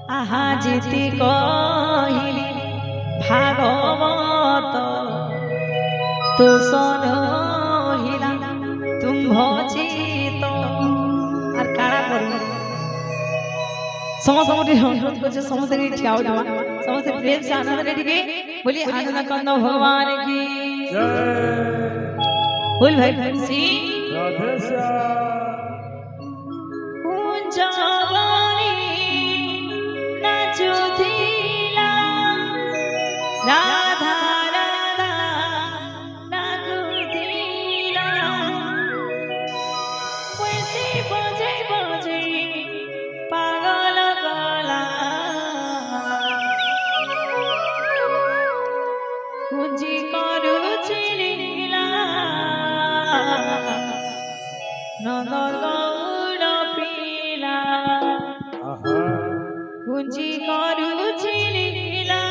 আহা জিতি কহিলি ভাগবত তোষণ হিলা তুম্ভ চিত আর কারা করবে समस्त मोटी अनुरोध करছে समस्त रे ठिया उठवा समस्त प्रेम से आनंद रे टिके बोलिए आनंद कंद भगवान की जय बोल भाई सी राधे श्याम कुंजवनी नाचुथिला राधा राधा नाचुथिला वैसे बजे बजे पागल गला कुंजी करुछि लीला नंद गौड़ पीला कुंजी करुछि लीला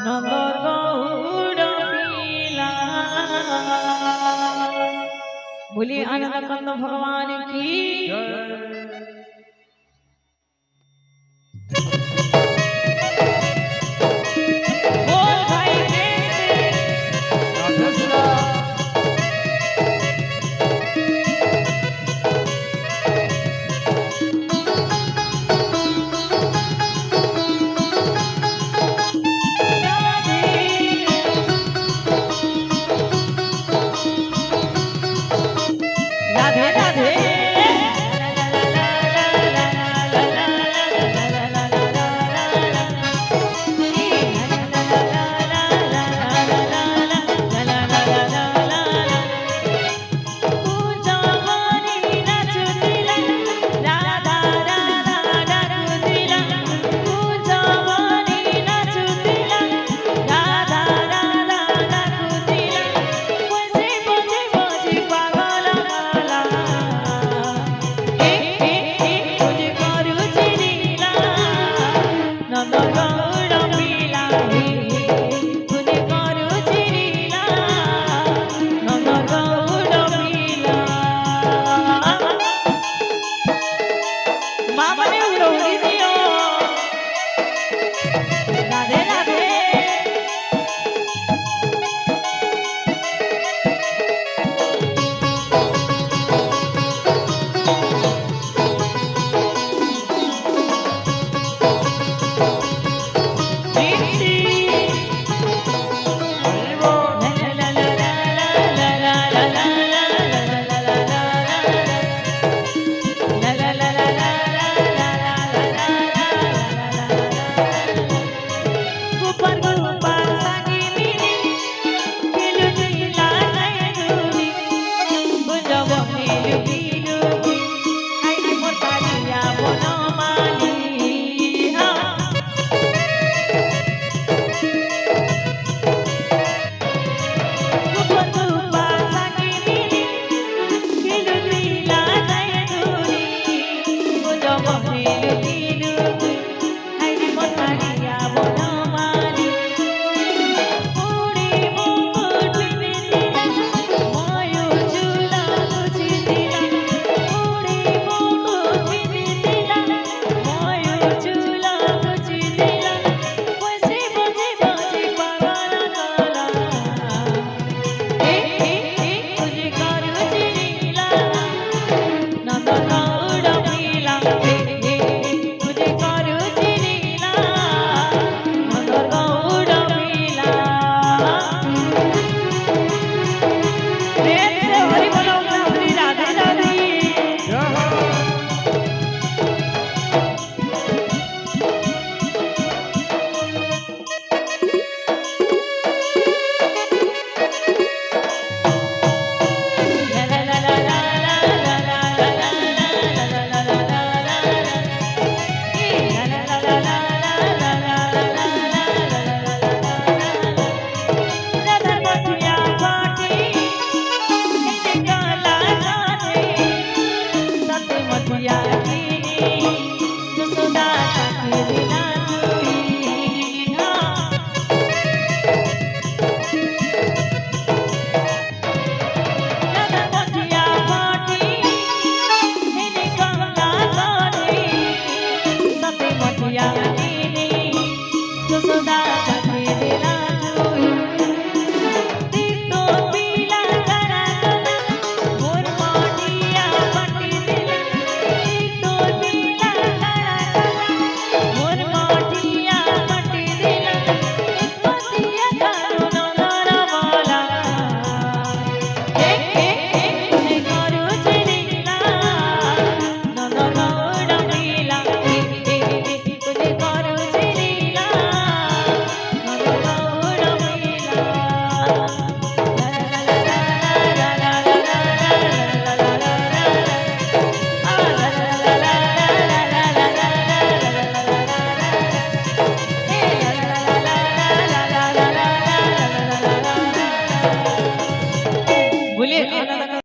नंद गौड़ पीला बोलिए आनंद कंद भगवान की बोल भाई राधे राधे मामा